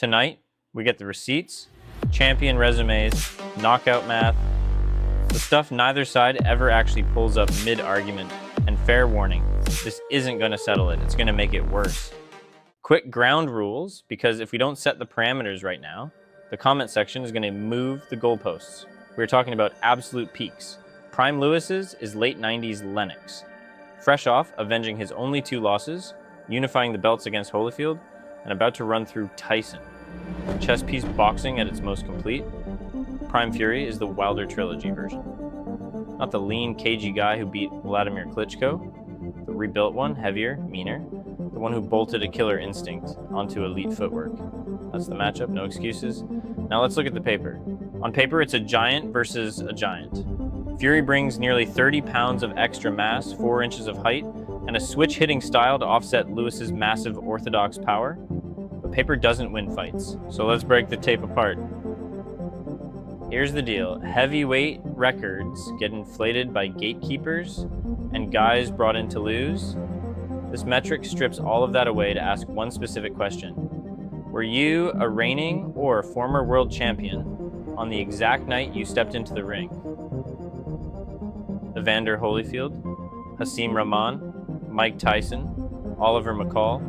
Tonight, we get the receipts, champion resumes, knockout math, the stuff neither side ever actually pulls up mid-argument, and fair warning, this isn't going to settle it, it's going to make it worse. Quick ground rules, because if we don't set the parameters right now, the comment section is going to move the goalposts. We're talking about absolute peaks. Prime Lewis's is late 90s Lennox. Fresh off avenging his only 2 losses, unifying the belts against Holyfield, and about to run through Tyson. Chess piece boxing at its most complete. Prime Fury is the Wilder trilogy version. Not the lean, cagey guy who beat Vladimir Klitschko, the rebuilt one, heavier, meaner, the one who bolted a killer instinct onto elite footwork. That's the matchup, no excuses. Now let's look at the paper. On paper, it's a giant versus a giant. Fury brings nearly 30 pounds of extra mass, 4 inches of height, and a switch-hitting style to offset Lewis's massive orthodox power. But paper doesn't win fights, so let's break the tape apart. Here's the deal. Heavyweight records get inflated by gatekeepers and guys brought in to lose. This metric strips all of that away to ask one specific question. Were you a reigning or former world champion on the exact night you stepped into the ring? Evander Holyfield, Hasim Rahman, Mike Tyson, Oliver McCall,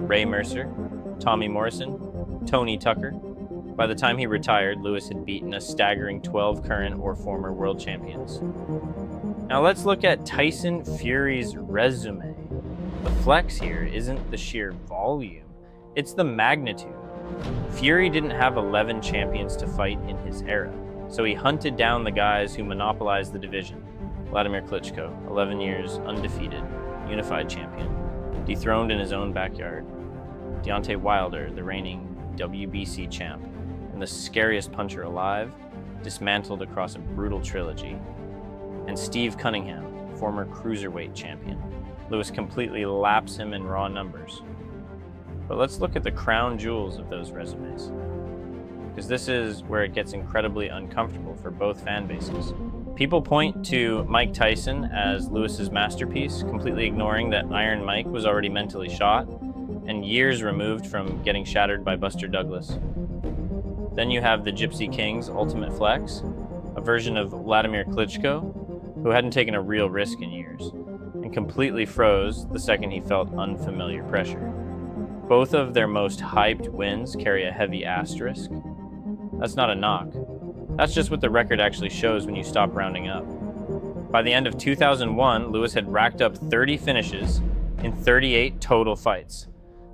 Ray Mercer, Tommy Morrison, Tony Tucker. By the time he retired, Lewis had beaten a staggering 12 current or former world champions. Now let's look at Tyson Fury's resume. The flex here isn't the sheer volume, it's the magnitude. Fury didn't have 11 champions to fight in his era, so he hunted down the guys who monopolized the division. Vladimir Klitschko, 11 years undefeated, unified champion, dethroned in his own backyard. Deontay Wilder, the reigning WBC champ, and the scariest puncher alive, dismantled across a brutal trilogy. And Steve Cunningham, former cruiserweight champion. Lewis completely laps him in raw numbers. But let's look at the crown jewels of those resumes, because this is where it gets incredibly uncomfortable for both fan bases. People point to Mike Tyson as Lewis's masterpiece, completely ignoring that Iron Mike was already mentally shot and years removed from getting shattered by Buster Douglas. Then you have the Gypsy King's ultimate flex, a version of Vladimir Klitschko, who hadn't taken a real risk in years, and completely froze the second he felt unfamiliar pressure. Both of their most hyped wins carry a heavy asterisk. That's not a knock. That's just what the record actually shows when you stop rounding up. By the end of 2001, Lewis had racked up 30 finishes in 38 total fights.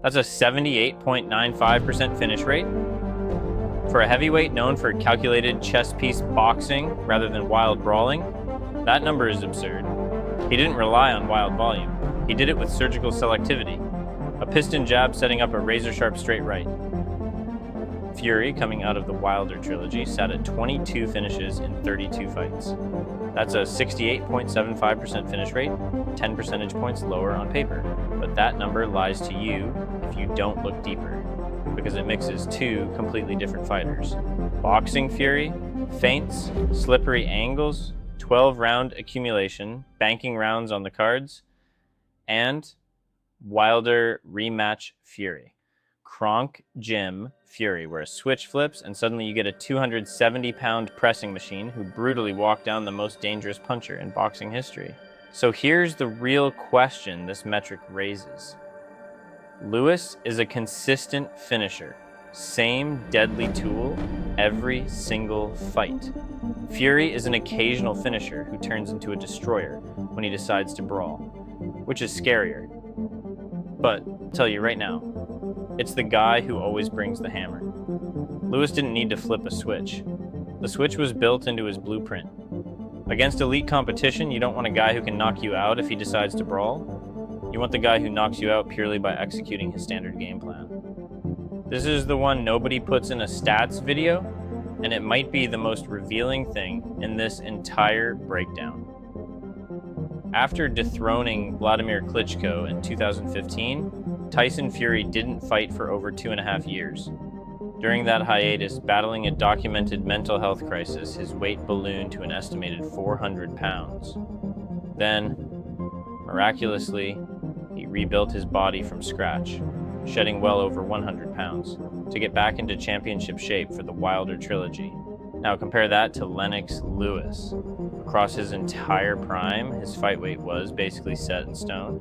That's a 78.95% finish rate. For a heavyweight known for calculated chess piece boxing rather than wild brawling, that number is absurd. He didn't rely on wild volume. He did it with surgical selectivity. A piston jab setting up a razor-sharp straight right. Fury, coming out of the Wilder trilogy, sat at 22 finishes in 32 fights. That's a 68.75% finish rate, 10 percentage points lower on paper. But that number lies to you if you don't look deeper, because it mixes 2 completely different fighters. Boxing Fury, feints, slippery angles, 12-round accumulation, banking rounds on the cards, and Wilder-Rematch Fury. Kronk Gym Fury, where a switch flips and suddenly you get a 270-pound pressing machine who brutally walked down the most dangerous puncher in boxing history. So here's the real question this metric raises. Lewis is a consistent finisher, same deadly tool every single fight. Fury is an occasional finisher who turns into a destroyer when he decides to brawl, which is scarier. But I'll tell you right now, it's the guy who always brings the hammer. Lewis didn't need to flip a switch. The switch was built into his blueprint. Against elite competition, you don't want a guy who can knock you out if he decides to brawl. You want the guy who knocks you out purely by executing his standard game plan. This is the one nobody puts in a stats video, and it might be the most revealing thing in this entire breakdown. After dethroning Vladimir Klitschko in 2015, Tyson Fury didn't fight for over 2.5 years. During that hiatus, battling a documented mental health crisis, his weight ballooned to an estimated 400 pounds. Then, miraculously, he rebuilt his body from scratch. shedding well over 100 pounds, to get back into championship shape for the Wilder trilogy. Now compare that to Lennox Lewis. Across his entire prime, his fight weight was basically set in stone.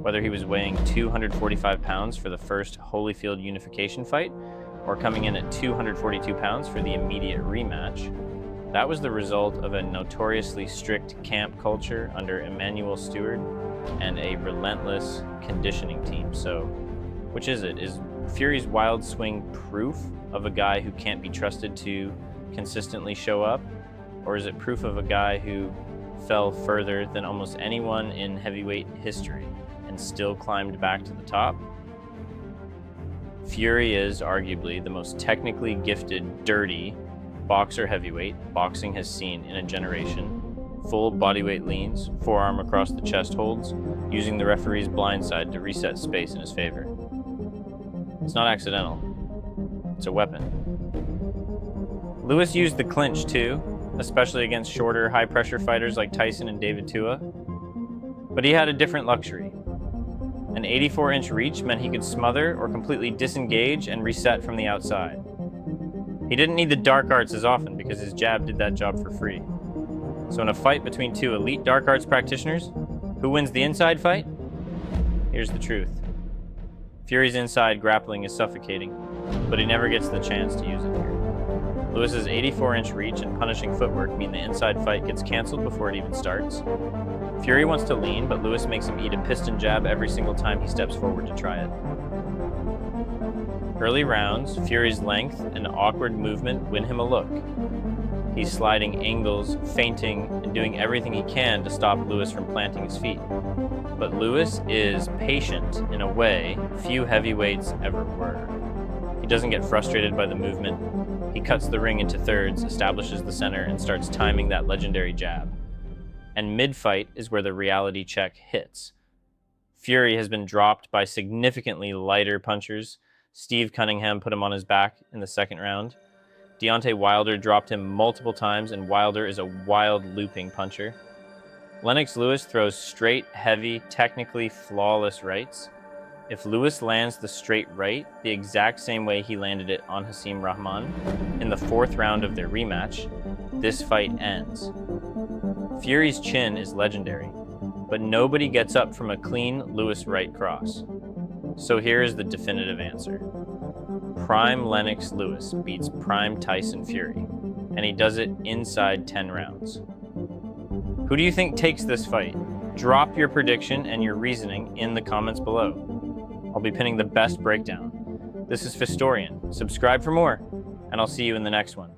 Whether he was weighing 245 pounds for the first Holyfield unification fight, or coming in at 242 pounds for the immediate rematch, that was the result of a notoriously strict camp culture under Emmanuel Stewart and a relentless conditioning team. So, which is it? Is Fury's wild swing proof of a guy who can't be trusted to consistently show up? Or is it proof of a guy who fell further than almost anyone in heavyweight history and still climbed back to the top? Fury is arguably the most technically gifted, dirty boxer heavyweight boxing has seen in a generation. Full bodyweight leans, forearm across the chest holds, using the referee's blindside to reset space in his favor. It's not accidental. It's a weapon. Lewis used the clinch too, especially against shorter, high-pressure fighters like Tyson and David Tua. But he had a different luxury. An 84-inch reach meant he could smother or completely disengage and reset from the outside. He didn't need the dark arts as often because his jab did that job for free. So in a fight between two elite dark arts practitioners, who wins the inside fight? Here's the truth. Fury's inside grappling is suffocating, but he never gets the chance to use it here. Lewis's 84-inch reach and punishing footwork mean the inside fight gets canceled before it even starts. Fury wants to lean, but Lewis makes him eat a piston jab every single time he steps forward to try it. Early rounds, Fury's length and awkward movement win him a look. He's sliding angles, feinting, and doing everything he can to stop Lewis from planting his feet. But Lewis is patient in a way few heavyweights ever were. He doesn't get frustrated by the movement. He cuts the ring into thirds, establishes the center, and starts timing that legendary jab. And mid-fight is where the reality check hits. Fury has been dropped by significantly lighter punchers. Steve Cunningham put him on his back in the second round. Deontay Wilder dropped him multiple times, and Wilder is a wild looping puncher. Lennox Lewis throws straight, heavy, technically flawless rights. If Lewis lands the straight right the exact same way he landed it on Hasim Rahman in the fourth round of their rematch, this fight ends. Fury's chin is legendary, but nobody gets up from a clean Lewis right cross. So here is the definitive answer. Prime Lennox Lewis beats Prime Tyson Fury, and he does it inside 10 rounds. Who do you think takes this fight? Drop your prediction and your reasoning in the comments below. I'll be pinning the best breakdown. This is Fistorian. Subscribe for more, and I'll see you in the next one.